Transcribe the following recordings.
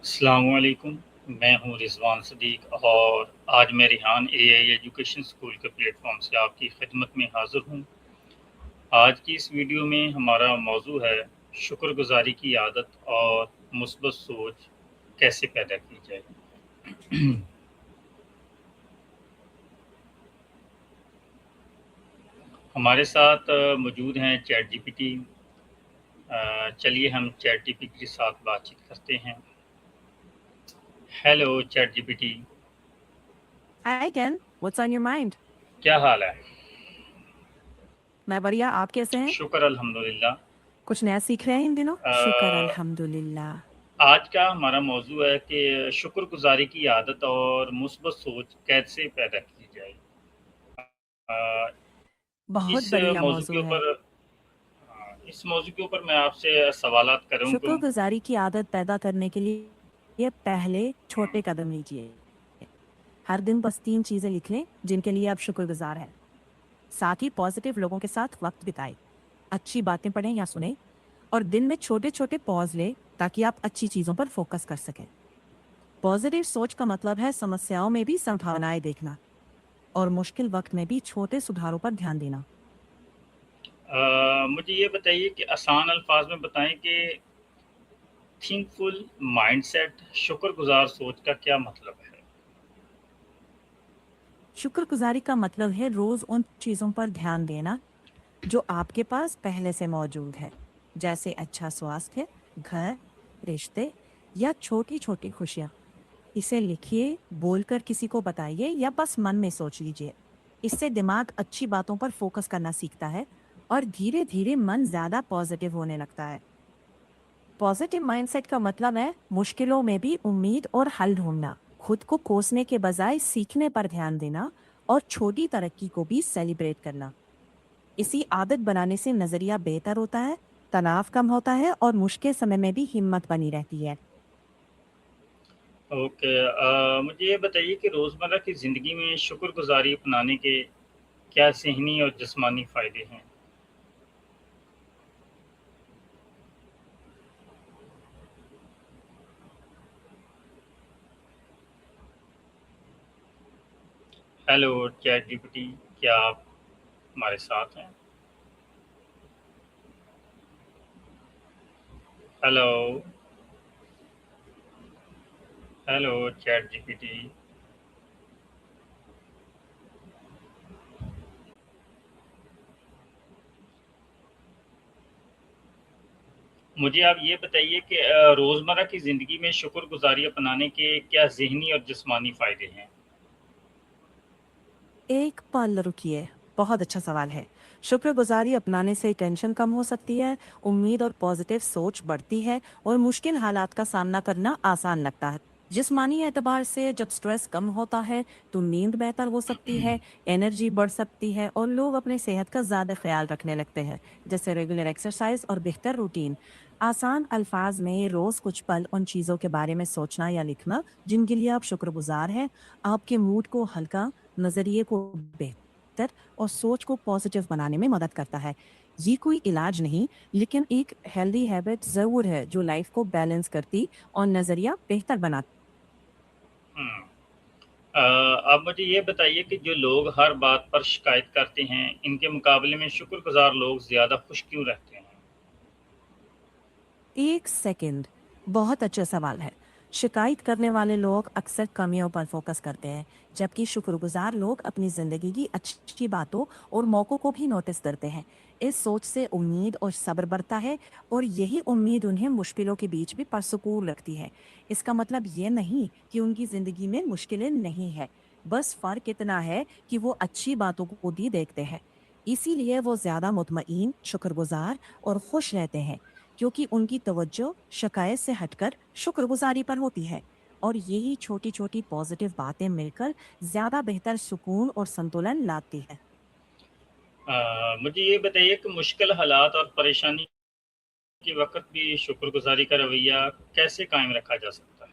अस्सलामुअलैकुम। मैं हूँ रिज़वान सदीक और आज मैं रिहान एआई एजुकेशन स्कूल के प्लेटफॉर्म से आपकी खिदमत में हाज़िर हूँ। आज की इस वीडियो में हमारा मौजू है शुक्रगुज़ारी की आदत और मुस्बत सोच कैसे पैदा की जाए। हमारे साथ मौजूद हैं चैट जीपीटी। चलिए हम चैट जीपीटी के साथ बातचीत करते हैं। Hello chat GPT. Hi Ken, what's on your mind? क्या हाल है? मैं बढ़िया, आप कैसे हैं? शुक्र अल्हम्दुलिल्लाह। कुछ नया सीख रहे हैं इन दिनों? अ, शुक्र अल्हम्दुलिल्लाह। आज का हमारा मौजू है कि शुक्रगुज़ारी की आदत और मुस्बत सोच कैसे पैदा की जाए। अ, बहुत इस बढ़िया मौजू के मौजू है। ऊपर इस मौजू के ऊपर मैं आपसे सवालात करूँगा। शुक्रगुजारी की आदत पैदा करने के लिए ये पहले छोटे कदम लीजिए। हर दिन बस 3 चीजें लिख लें जिनके लिए आप शुक्रगुजार हैं। साथ ही पॉजिटिव लोगों के साथ वक्त बिताएं, अच्छी बातें पढ़ें या सुने और दिन में छोटे-छोटे पॉज लें ताकि आप अच्छी चीजों पर फोकस कर सकें। पॉजिटिव सोच का मतलब है समस्याओं में भी संभावनाएं देखना और मुश्किल वक्त में भी छोटे सुधारों पर ध्यान देना। मुझे ये बताइए कि आसान अल्फाज में बताएँ कि थिंकफुल माइंडसेट शुक्रगुज़ार सोच का क्या मतलब है? शुक्रगुजारी का मतलब है रोज उन चीजों पर ध्यान देना जो आपके पास पहले से मौजूद है, जैसे अच्छा स्वास्थ्य, घर, रिश्ते या छोटी छोटी खुशियाँ। इसे लिखिए, बोलकर किसी को बताइए या बस मन में सोच लीजिए। इससे दिमाग अच्छी बातों पर फोकस करना सीखता है और धीरे धीरे मन ज्यादा पॉजिटिव होने लगता है। पॉजिटिव माइंडसेट का मतलब है मुश्किलों में भी उम्मीद और हल ढूंढना, खुद को कोसने के बजाय सीखने पर ध्यान देना और छोटी तरक्की को भी सेलिब्रेट करना। इसी आदत बनाने से नजरिया बेहतर होता है, तनाव कम होता है और मुश्किल समय में भी हिम्मत बनी रहती है। ओके। मुझे ये बताइए कि रोज़मर्रा की ज़िंदगी में शुक्रगुज़ारी अपनाने के क्या ज़हनी और जिस्मानी फ़ायदे हैं? हेलो चैट जीपीटी, क्या आप हमारे साथ हैं? Hello, hello chat GPT. मुझे आप ये बताइए कि रोज़मर्रा की ज़िंदगी में शुक्रगुज़ारी अपनाने के क्या ज़हनी और जिस्मानी फ़ायदे हैं? एक पल रुकिए, बहुत अच्छा सवाल है। शुक्रगुजारी अपनाने से टेंशन कम हो सकती है, उम्मीद और पॉजिटिव सोच बढ़ती है और मुश्किल हालात का सामना करना आसान लगता है। जिस्मानी एतबार से जब स्ट्रेस कम होता है तो नींद बेहतर हो सकती है, एनर्जी बढ़ सकती है और लोग अपने सेहत का ज़्यादा ख्याल रखने लगते हैं, जैसे रेगुलर एक्सरसाइज और बेहतर रूटीन। आसान अल्फाज में रोज़ कुछ पल उन चीज़ों के बारे में सोचना या लिखना जिनके लिए आप शुक्रगुजार हैं, आपके मूड को हल्का, नज़रिए को बेहतर और सोच को पॉजिटिव बनाने में मदद करता है। ये कोई इलाज नहीं, लेकिन एक हेल्दी हैबिट ज़रूर है जो लाइफ को बैलेंस करती और नज़रिया बेहतर बनाती। हुँ। अब मुझे ये बताइए कि जो लोग हर बात पर शिकायत करते हैं, इनके मुकाबले में शुक्रगुज़ार लोग ज़्यादा खुश क्यों रहते हैं? एक सेकंड, बहुत अच्छा सवाल है। शिकायत करने वाले लोग अक्सर कमियों पर फोकस करते हैं, जबकि शुक्रगुजार लोग अपनी जिंदगी की अच्छी बातों और मौक़ों को भी नोटिस करते हैं। इस सोच से उम्मीद और सब्र बढ़ता है और यही उम्मीद उन्हें मुश्किलों के बीच भी परसुकून रखती है। इसका मतलब ये नहीं कि उनकी जिंदगी में मुश्किलें नहीं है, बस फर्क इतना है कि वो अच्छी बातों को भी देखते हैं। इसीलिए वो ज्यादा मुतमईन, शुक्रगुजार और खुश रहते हैं, क्योंकि उनकी तवज्जो शिकायत से हटकर शुक्रगुजारी पर होती है और यही छोटी छोटी पॉजिटिव बातें मिलकर ज्यादा बेहतर सुकून और संतुलन लाती है। मुझे ये बताइए कि मुश्किल हालात और परेशानी के वक़्त भी शुक्रगुज़ारी का रवैया कैसे कायम रखा जा सकता है?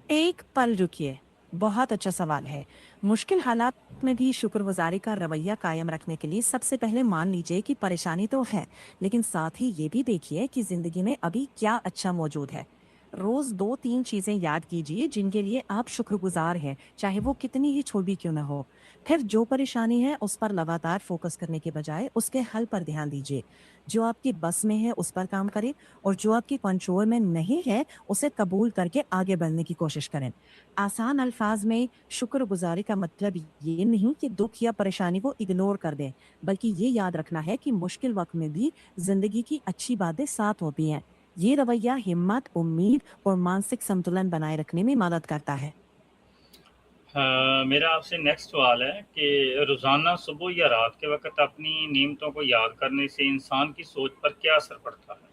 एक पल रुकिए, बहुत अच्छा सवाल है। मुश्किल हालात में भी शुक्रगुजारी का रवैया कायम रखने के लिए सबसे पहले मान लीजिए कि परेशानी तो है, लेकिन साथ ही ये भी देखिए कि जिंदगी में अभी क्या अच्छा मौजूद है। रोज 2-3 चीजें याद कीजिए जिनके लिए आप शुक्रगुजार हैं, चाहे वो कितनी ही छोटी क्यों ना हो। फिर जो परेशानी है उस पर लगातार फोकस करने के बजाय उसके हल पर ध्यान दीजिए। जो आपकी बस में है उस पर काम करें, और जो आपकी कंट्रोल में नहीं है उसे कबूल करके आगे बढ़ने की कोशिश करें। आसान अल्फाज में शुक्रगुजारी का मतलब ये नहीं कि दुख या परेशानी को इग्नोर कर दें, बल्कि ये याद रखना है कि मुश्किल वक्त में भी जिंदगी की अच्छी बातें साथ होती हैं। ये रवैया हिम्मत, उम्मीद और मानसिक संतुलन बनाए रखने में मदद करता है। मेरा आपसे नेक्स्ट सवाल है कि रोज़ाना सुबह या रात के वक़्त अपनी नियमतों को याद करने से इंसान की सोच पर क्या असर पड़ता है?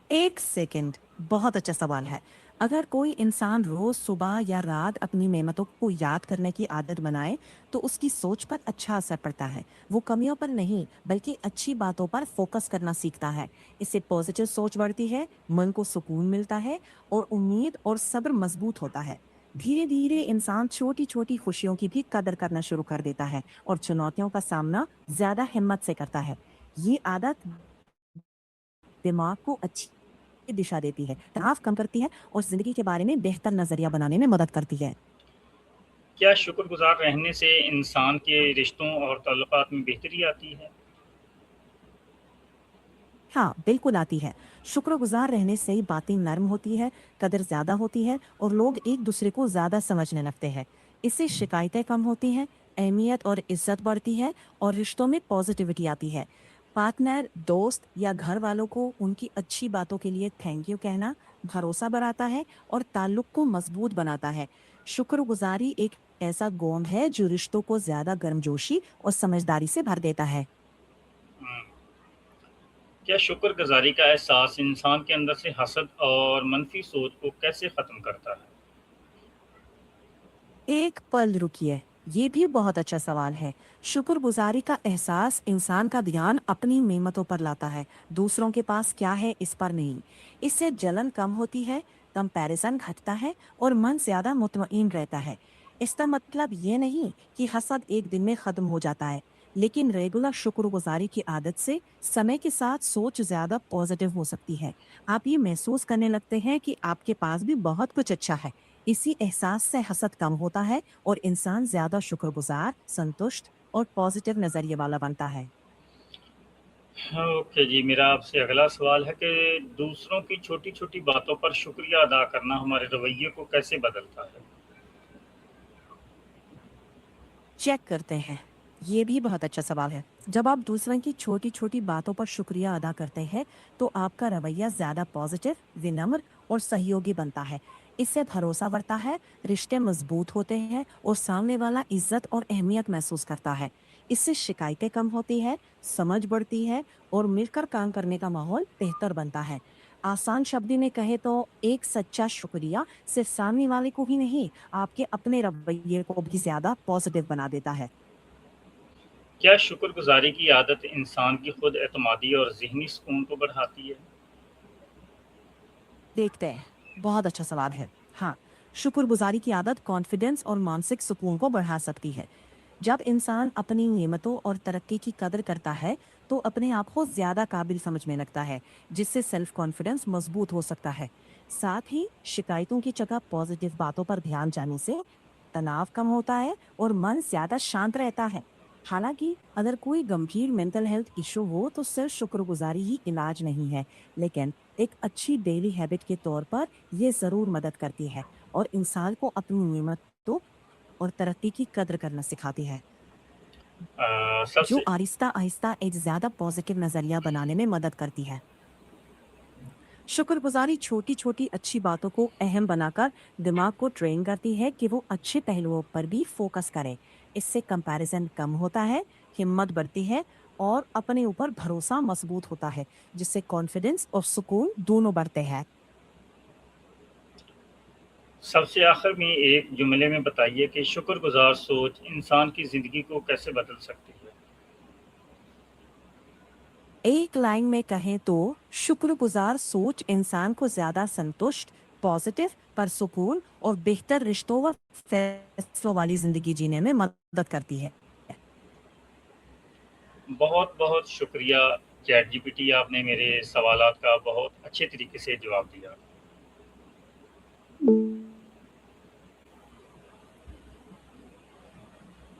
एक सेकंड, बहुत अच्छा सवाल है। अगर कोई इंसान रोज सुबह या रात अपनी नेमतों को याद करने की आदत बनाए, तो उसकी सोच पर अच्छा असर पड़ता है। वो कमियों पर नहीं, बल्कि अच्छी बातों पर फोकस करना सीखता है। इससे पॉजिटिव सोच बढ़ती है, मन को सुकून मिलता है और उम्मीद और सब्र मजबूत होता है। धीरे धीरे इंसान छोटी छोटी खुशियों की भी कदर करना शुरू कर देता है और चुनौतियों का सामना ज्यादा हिम्मत से करता है। ये आदत दिमाग को अच्छी दिशा देती है, तनाव कम करती है और जिंदगी के बारे में बेहतर नजरिया बनाने में मदद करती है। क्या शुक्रगुज़ार रहने से इंसान के रिश्तों और ताल्लुकात में बेहतरी आती है? हाँ, बिल्कुल आती है। शुक्रगुजार रहने से बातें नर्म होती है, कदर ज्यादा होती है और लोग एक दूसरे को ज्यादा समझने लगते हैं। इससे शिकायतें कम होती हैं, अहमियत और इज्जत बढ़ती है और रिश्तों में पॉजिटिविटी आती है। पार्टनर, दोस्त या घर वालों को उनकी अच्छी बातों के लिए थैंक यू कहना भरोसा बढ़ाता है और ताल्लुक को मजबूत बनाता है। शुक्रगुजारी एक ऐसा गुण है जो रिश्तों को ज्यादा गर्मजोशी और समझदारी से भर देता है। हुँ। क्या शुक्रगुज़ारी का एहसास इंसान के अंदर से हसद और मनफ़ी सोच को कैसे ख़त्म करता है? एक पल रुकिए, ये भी बहुत अच्छा सवाल है। शुक्रगुजारी का एहसास इंसान का ध्यान अपनी नेमतों पर लाता है, दूसरों के पास क्या है इस पर नहीं। इससे जलन कम होती है, कंपैरिजन घटता है और मन ज्यादा मुतमईन रहता है। इसका मतलब ये नहीं कि हसद एक दिन में खत्म हो जाता है, लेकिन रेगुलर शुक्रगुजारी की आदत से समय के साथ सोच ज्यादा पॉजिटिव हो सकती है। आप ये महसूस करने लगते हैं कि आपके पास भी बहुत कुछ अच्छा है। इसी एहसास से हसद कम होता है और इंसान ज्यादा शुक्रगुजार, संतुष्ट और पॉजिटिव नजरिए वाला बनता है। हाँ, ओके जी, मेरा आपसे अगला सवाल है कि दूसरों की छोटी-छोटी बातों पर शुक्रिया अदा करना हमारे रवैये को कैसे बदलता है? चेक करते हैं, ये भी बहुत अच्छा सवाल है। जब आप दूसरों की छोटी छोटी बातों पर शुक्रिया अदा करते हैं, तो आपका रवैया ज्यादा पॉजिटिव, विनम्र और सहयोगी बनता है। इससे भरोसा बढ़ता है, रिश्ते मजबूत होते हैं और सामने वाला इज्जत और अहमियत महसूस करता है। इससे शिकायतें कम होती है, समझ बढ़ती है और मिलकर काम करने का माहौल बेहतर बनता है। आसान शब्द में कहे तो एक सच्चा शुक्रिया सिर्फ सामने वाले को ही नहीं, आपके अपने रवैये को भी ज्यादा पॉजिटिव बना देता है। क्या शुक्रगुज़ारी की आदत इंसान की खुद एतमादी और ज़हनी सुकून को बढ़ाती है? देखते हैं, बहुत अच्छा सवाल है। हाँ, शुक्रगुजारी की आदत कॉन्फिडेंस और मानसिक सुकून को बढ़ा सकती है। जब इंसान अपनी नेमतों और तरक्की की कदर करता है, तो अपने आप को ज्यादा काबिल समझने लगता है, जिससे सेल्फ कॉन्फिडेंस मजबूत हो सकता है। साथ ही शिकायतों की जगह पॉजिटिव बातों पर ध्यान जाने से तनाव कम होता है और मन ज्यादा शांत रहता है। हालांकि अगर कोई गंभीर मेंटल हेल्थ इशू हो, तो सिर्फ शुक्रगुजारी ही इलाज नहीं है, लेकिन एक अच्छी डेली हैबिट के तौर पर ये जरूर मदद करती है और इंसान को अपनी नेमतों और तरक्की की कद्र करना सिखाती है, जो सबसे आहिस्ता आहिस्ता एक ज्यादा पॉजिटिव नजरिया बनाने में मदद करती है। शुक्रगुजारी छोटी छोटी अच्छी बातों को अहम बनाकर दिमाग को ट्रेन करती है कि वो अच्छे पहलुओं पर भी फोकस करे। इससे कंपैरिजन कम होता है, हिम्मत बढ़ती है और अपने ऊपर भरोसा मजबूत होता है, जिससे कॉन्फिडेंस और सुकून दोनों बढ़ते हैं। सबसे आखिर में एक जुमले में बताइए कि शुक्रगुज़ार सोच इंसान की ज़िंदगी को कैसे बदल सकती है? एक लाइन में कहें तो शुक्रगुजार सोच इंसान को ज्यादा संतुष्ट, पॉजिटिव, परसुकून और बेहतर रिश्तों व फैसलों वाली जिंदगी जीने में मदद करती है। बहुत-बहुत शुक्रिया चैटजीपीटी, आपने मेरे सवालात का बहुत अच्छे तरीके से जवाब दिया।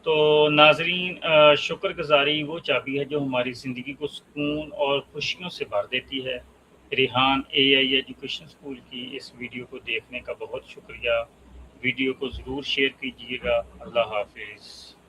तो नाज़रीन, शुक्रगुज़ारी वो चाबी है जो हमारी ज़िंदगी को सुकून और खुशियों से भर देती है। रेहान एआई एजुकेशन स्कूल की इस वीडियो को देखने का बहुत शुक्रिया। वीडियो को ज़रूर शेयर कीजिएगा। अल्लाह हाफ़िज़।